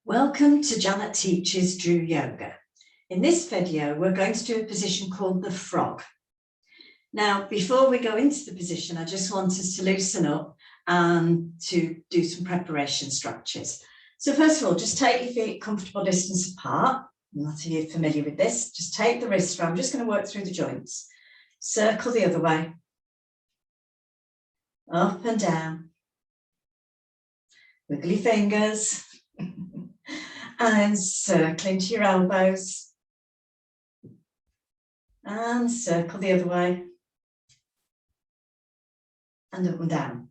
Welcome to Janet Teaches DRU Yoga. In this video, we're going to do a position called the frog. Now, before we go into the position, I just want us to loosen up and to do some preparation stretches. So first of all, just take your feet comfortable distance apart. Not if you're familiar with this, just take the wrist. I'm just going to work through the joints. Circle the other way. Up and down. Wiggle your fingers. And circle into your elbows and circle the other way and up and down.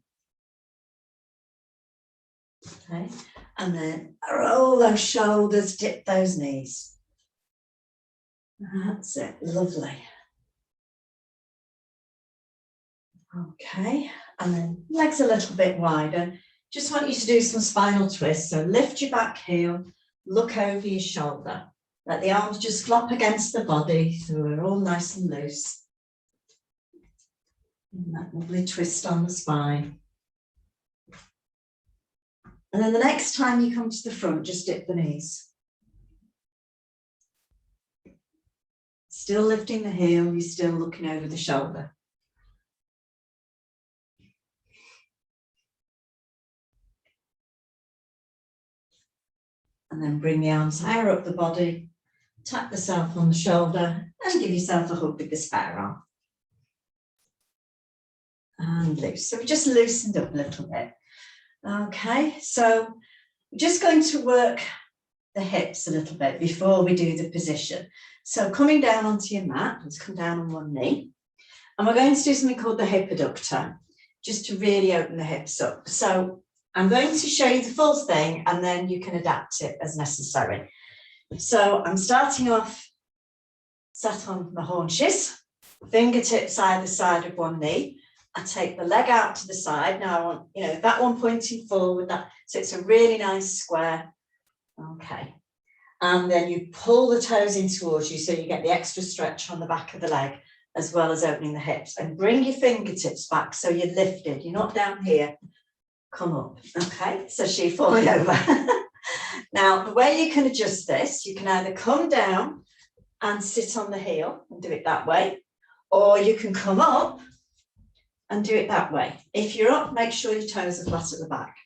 Okay, and then roll those shoulders, dip those knees. That's it, lovely. Okay, and then legs a little bit wider. Just want you to do some spinal twists. So lift your back heel. Look over your shoulder. Let the arms just flop against the body so we're all nice and loose. And that lovely twist on the spine. And then the next time you come to the front, just dip the knees. Still lifting the heel, you're still looking over the shoulder. And then bring the arms higher up the body, tap yourself on the shoulder and give yourself a hug with the spare arm. And loose. So we just loosened up a little bit. Okay, so we're just going to work the hips a little bit before we do the position. So coming down onto your mat, let's come down on one knee. And we're going to do something called the hip adductor, just to really open the hips up. So I'm going to show you the full thing and then you can adapt it as necessary. So I'm starting off sat on the haunches, fingertips either side of one knee. I take the leg out to the side. Now I want, that one pointing forward, so it's a really nice square. Okay. And then you pull the toes in towards you so you get the extra stretch on the back of the leg as well as opening the hips. And bring your fingertips back so you're lifted. You're not down here. Come up, okay, so she falling over. Now, the way you can adjust this, you can either come down and sit on the heel and do it that way, or you can come up and do it that way. If you're up, make sure your toes are flat at the back.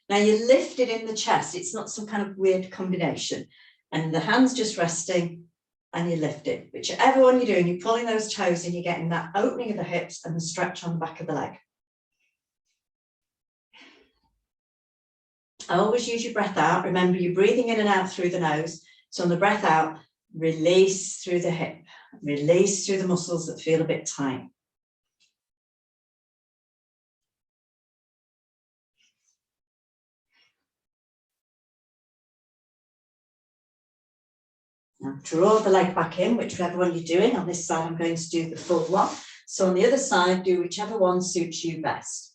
Now, you're lifted in the chest. It's not some kind of weird combination. And the hands just resting and you're lifted. Whichever one you're doing, you're pulling those toes in, you're getting that opening of the hips and the stretch on the back of the leg. Always use your breath out. Remember, you're breathing in and out through the nose. So on the breath out, release through the hip, release through the muscles that feel a bit tight. Now draw the leg back in, whichever one you're doing. On this side, I'm going to do the full one. So on the other side, do whichever one suits you best.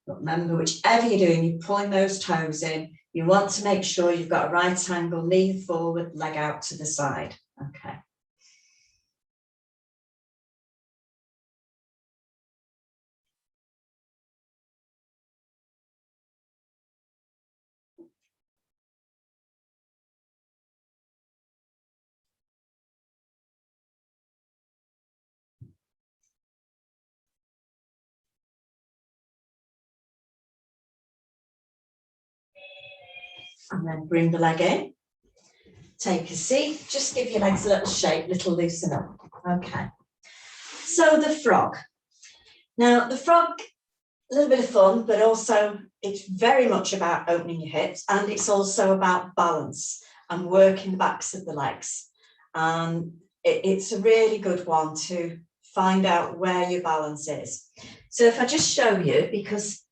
But remember, whichever you're doing, you're pulling those toes in. You want to make sure you've got a right angle, knee forward, leg out to the side. Okay. And then bring the leg in, take a seat, just give your legs a little shake, little loosen up. Okay, so the frog. Now the frog, a little bit of fun, but also it's very much about opening your hips and it's also about balance and working the backs of the legs. And it's a really good one to find out where your balance is. So if I just show you, because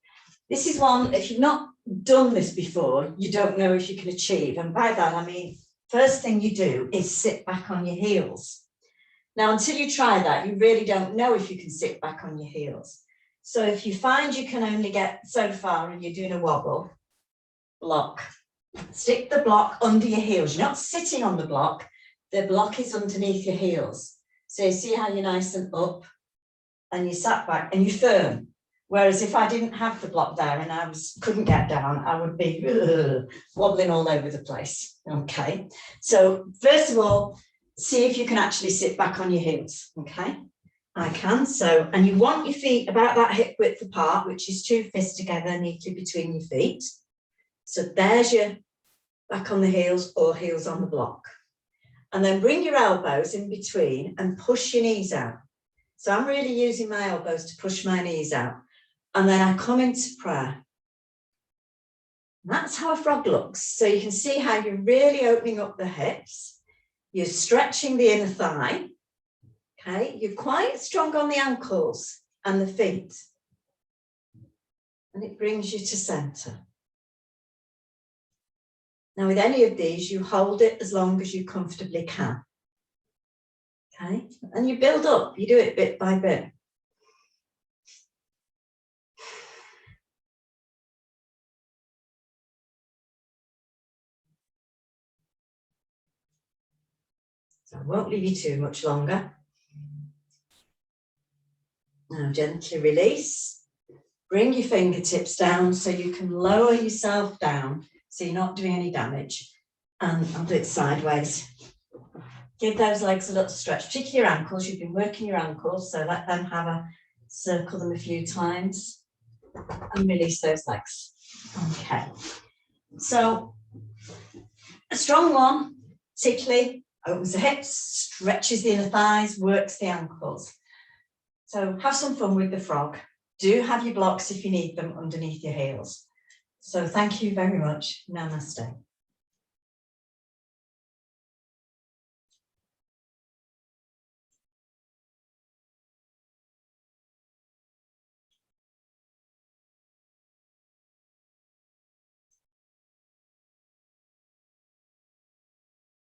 this is one, if you've not done this before, you don't know if you can achieve. And by that, I mean, first thing you do is sit back on your heels. Now, until you try that, you really don't know if you can sit back on your heels. So if you find you can only get so far and you're doing a wobble, block. Stick the block under your heels. You're not sitting on the block is underneath your heels. So you see how you're nice and up and you sat back and you're firm. Whereas if I didn't have the block there and I couldn't get down, I would be wobbling all over the place. Okay, so first of all, see if you can actually sit back on your heels. Okay, I can. So, and you want your feet about that hip width apart, which is 2 fists together neatly between your feet. So there's your back on the heels or heels on the block. And then bring your elbows in between and push your knees out. So I'm really using my elbows to push my knees out. And then I come into prayer. And that's how a frog looks. So you can see how you're really opening up the hips. You're stretching the inner thigh. Okay, you're quite strong on the ankles and the feet. And it brings you to center. Now with any of these, you hold it as long as you comfortably can. Okay, and you build up, you do it bit by bit. So I won't leave you too much longer. Now gently release. Bring your fingertips down so you can lower yourself down so you're not doing any damage. And I'll do it sideways. Give those legs a little stretch, particularly your ankles. You've been working your ankles, so let them have a circle them a few times and release those legs. Okay. So a strong one, particularly opens the hips, stretches the inner thighs, works the ankles. So have some fun with the frog. Do have your blocks if you need them underneath your heels. So thank you very much. Namaste.